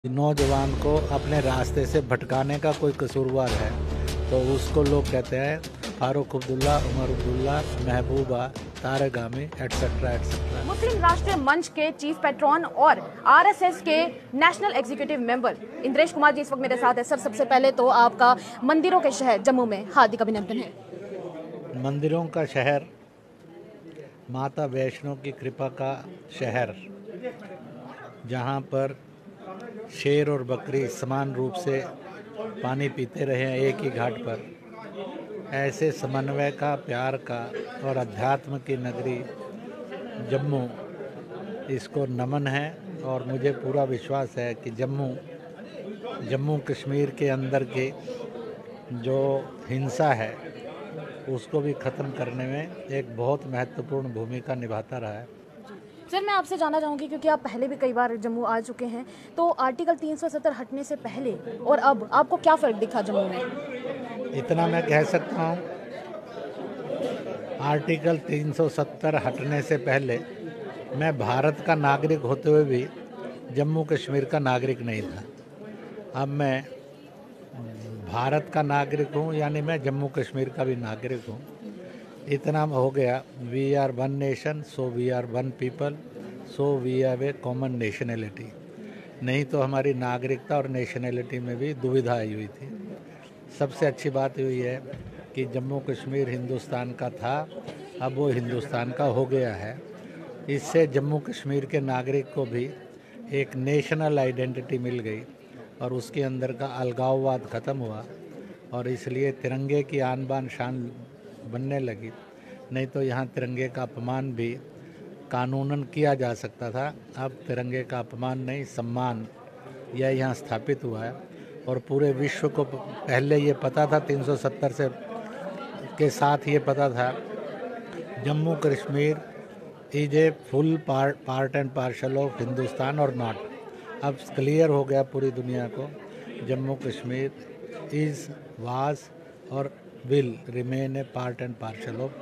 नौजवान को अपने रास्ते से भटकाने का कोई कसूरवार है तो उसको लोग कहते हैं फारूक अब्दुल्ला, उमर अब्दुल्ला, महबूबा, तारगामी एटसेट्रा एटसेट्रा। मुस्लिम राष्ट्रीय मंच के चीफ पेट्रॉन और आरएसएस के national executive member Indresh Kumar ji इस वक्त मेरे साथ है। सर, सबसे पहले तो आपका मंदिरों के शहर जम्मू में हार्दिक अभिनंदन है। मंदिरों का शहर, माता वैष्णो की कृपा का शहर, जहाँ पर शेर और बकरी समान रूप से पानी पीते रहे हैं एक ही घाट पर, ऐसे समन्वय का, प्यार का और अध्यात्म की नगरी जम्मू, इसको नमन है। और मुझे पूरा विश्वास है कि जम्मू कश्मीर के अंदर के जो हिंसा है उसको भी ख़त्म करने में एक बहुत महत्वपूर्ण भूमिका निभाता रहा है। सर, मैं आपसे जानना चाहूँगी, क्योंकि आप पहले भी कई बार जम्मू आ चुके हैं, तो आर्टिकल 370 हटने से पहले और अब आपको क्या फ़र्क दिखा जम्मू में? इतना मैं कह सकता हूँ, आर्टिकल 370 हटने से पहले मैं भारत का नागरिक होते हुए भी जम्मू कश्मीर का नागरिक नहीं था। अब मैं भारत का नागरिक हूँ, यानी मैं जम्मू कश्मीर का भी नागरिक हूँ। इतना हो गया, we are one nation, so we are one people, so we have a common nationality. नहीं तो हमारी नागरिकता और नेशनैलिटी में भी दुविधा आई हुई थी। सबसे अच्छी बात हुई है कि जम्मू कश्मीर हिंदुस्तान का था, अब वो हिंदुस्तान का हो गया है। इससे जम्मू कश्मीर के नागरिक को भी एक नेशनल आइडेंटिटी मिल गई और उसके अंदर का अलगाववाद ख़त्म हुआ और इसलिए तिरंगे की आन बान शान बनने लगी। नहीं तो यहाँ तिरंगे का अपमान भी कानूनन किया जा सकता था। अब तिरंगे का अपमान नहीं, सम्मान यह यहाँ स्थापित हुआ है। और पूरे विश्व को पहले ये पता था, 370 से के साथ ये पता था, Jammu Kashmir is a full part and partial of Hindustan और नॉट। अब क्लियर हो गया पूरी दुनिया को, जम्मू कश्मीर इज़, वाज और will remain A part and partial of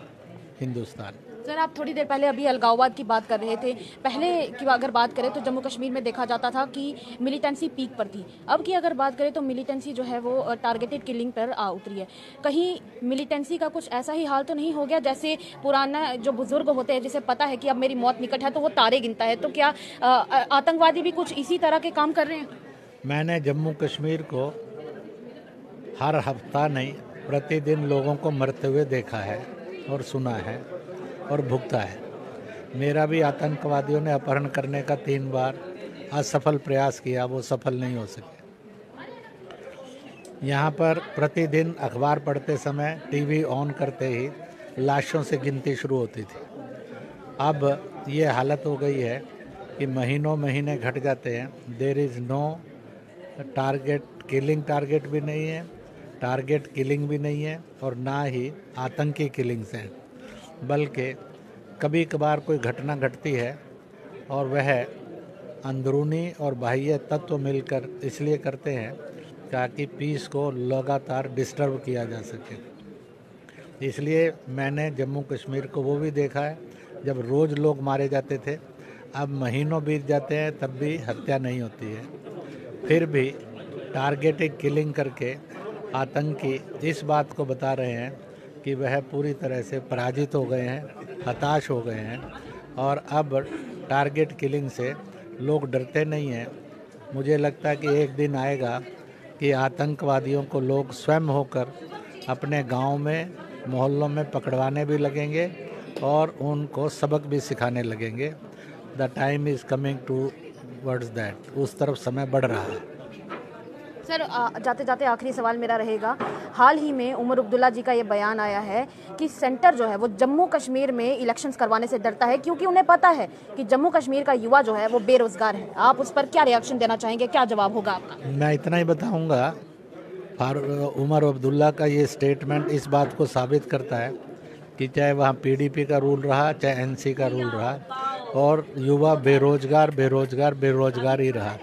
Hindustan. Sir, आप थोड़ी देर पहले अभी अलगाववाद की बात कर रहे थे। पहले की अगर बात करें तो जम्मू कश्मीर में देखा जाता था कि मिलिटेंसी पीक पर थी। अब की अगर बात करें तो मिलिटेंसी जो है वो टारगेटेड किलिंग पर आ उतरी है। कहीं मिलिटेंसी का कुछ ऐसा ही हाल तो नहीं हो गया जैसे पुराना जो बुजुर्ग होते हैं, जिसे पता है कि अब मेरी मौत निकट है तो वो तारे गिनता है, तो क्या आतंकवादी भी कुछ इसी तरह के काम कर रहे हैं? मैंने जम्मू कश्मीर को हर हफ्ता नहीं, प्रतिदिन लोगों को मरते हुए देखा है और सुना है और भुगता है। मेरा भी आतंकवादियों ने अपहरण करने का 3 बार असफल प्रयास किया, वो सफल नहीं हो सके। यहाँ पर प्रतिदिन अखबार पढ़ते समय टीवी ऑन करते ही लाशों से गिनती शुरू होती थी। अब ये हालत हो गई है कि महीनों महीने घट जाते हैं। There is no target killing, target भी नहीं है, टारगेट किलिंग भी नहीं है और ना ही आतंकी किलिंग्स हैं। बल्कि कभी कभार कोई घटना घटती है और वह अंदरूनी और बाह्य तत्व मिलकर इसलिए करते हैं ताकि पीस को लगातार डिस्टर्ब किया जा सके। इसलिए मैंने जम्मू कश्मीर को वो भी देखा है जब रोज़ लोग मारे जाते थे। अब महीनों बीत जाते हैं तब भी हत्या नहीं होती है। फिर भी टारगेटेड किलिंग करके आतंकी इस बात को बता रहे हैं कि वह पूरी तरह से पराजित हो गए हैं, हताश हो गए हैं और अब टारगेट किलिंग से लोग डरते नहीं हैं। मुझे लगता है कि एक दिन आएगा कि आतंकवादियों को लोग स्वयं होकर अपने गांव में, मोहल्लों में पकड़वाने भी लगेंगे और उनको सबक भी सिखाने लगेंगे। The time is coming towards that, उस तरफ समय बढ़ रहा है। सर, जाते जाते आखिरी सवाल मेरा रहेगा। हाल ही में उमर अब्दुल्ला जी का ये बयान आया है कि सेंटर जो है वो जम्मू कश्मीर में इलेक्शंस करवाने से डरता है क्योंकि उन्हें पता है कि जम्मू कश्मीर का युवा जो है वो बेरोजगार है। आप उस पर क्या रिएक्शन देना चाहेंगे, क्या जवाब होगा आपका? मैं इतना ही बताऊंगा, उमर अब्दुल्ला का ये स्टेटमेंट इस बात को साबित करता है कि चाहे वहाँ पीडीपी का रूल रहा, चाहे एनसी का रूल रहा, और युवा बेरोजगार ही रहा।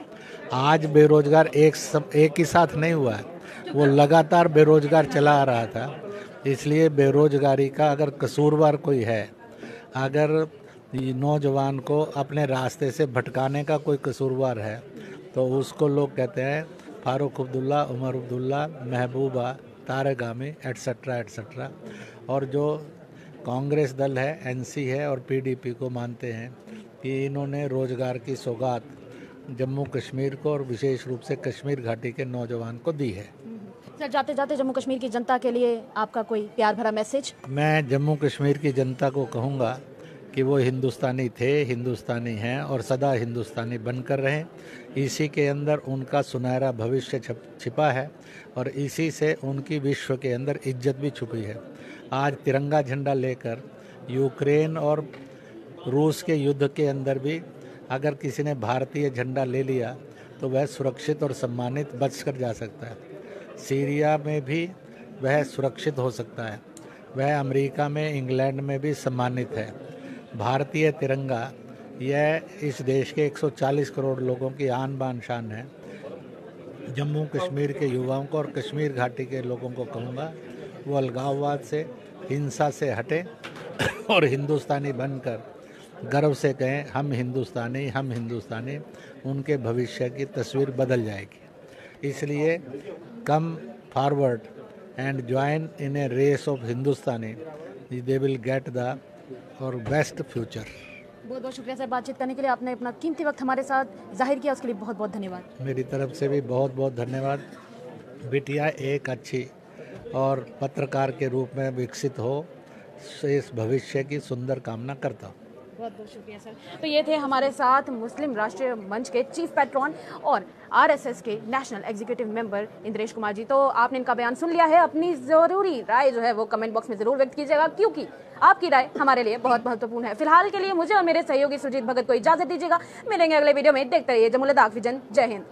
आज बेरोजगार एक ही साथ नहीं हुआ है, वो लगातार बेरोजगार चला आ रहा था। इसलिए बेरोजगारी का अगर कसूरवार कोई है, अगर नौजवान को अपने रास्ते से भटकाने का कोई कसूरवार है, तो उसको लोग कहते हैं फारूक अब्दुल्ला, उमर अब्दुल्ला, महबूबा, तारक आमी एट्सट्रा एट्सट्रा। और जो कांग्रेस दल है, एनसी है और पीडीपी को मानते हैं कि इन्होंने रोजगार की सौगात जम्मू कश्मीर को और विशेष रूप से कश्मीर घाटी के नौजवान को दी है। सर, जाते जाते जम्मू कश्मीर की जनता के लिए आपका कोई प्यार भरा मैसेज? मैं जम्मू कश्मीर की जनता को कहूँगा कि वो हिंदुस्तानी थे, हिंदुस्तानी हैं और सदा हिंदुस्तानी बनकर रहें। इसी के अंदर उनका सुनहरा भविष्य छिपा है और इसी से उनकी विश्व के अंदर इज्जत भी छुपी है। आज तिरंगा झंडा लेकर यूक्रेन और रूस के युद्ध के अंदर भी अगर किसी ने भारतीय झंडा ले लिया तो वह सुरक्षित और सम्मानित बचकर जा सकता है। सीरिया में भी वह सुरक्षित हो सकता है, वह अमेरिका में, इंग्लैंड में भी सम्मानित है। भारतीय तिरंगा यह इस देश के 140 करोड़ लोगों की आन बान शान है। जम्मू कश्मीर के युवाओं को और कश्मीर घाटी के लोगों को कहूँगा वो अलगाववाद से, हिंसा से हटे और हिंदुस्तानी बनकर गर्व से कहें हम हिंदुस्तानी, हम हिंदुस्तानी। उनके भविष्य की तस्वीर बदल जाएगी। इसलिए come forward and join in a race of Hindustani, they will get the और बेस्ट फ्यूचर। बहुत बहुत शुक्रिया सर, बातचीत करने के लिए। आपने अपना कीमती वक्त हमारे साथ जाहिर किया, उसके लिए बहुत बहुत धन्यवाद। मेरी तरफ से भी बहुत बहुत धन्यवाद। बिटिया एक अच्छी और पत्रकार के रूप में विकसित हो, इस भविष्य की सुंदर कामना करता हूँ। बहुत बहुत शुक्रिया सर। तो ये थे हमारे साथ मुस्लिम राष्ट्रीय मंच के चीफ पैट्रॉन और आरएसएस के national executive member Indresh Kumar ji. तो आपने इनका बयान सुन लिया है। अपनी ज़रूरी राय जो है वो कमेंट बॉक्स में ज़रूर व्यक्त कीजिएगा, क्योंकि आपकी राय हमारे लिए बहुत महत्वपूर्ण है। फिलहाल के लिए मुझे और मेरे सहयोगी सुरजीत भगत को इजाजत दीजिएगा। मिलेंगे अगले वीडियो में। देखते रहिए जमुना दाग विजन। जय हिंद।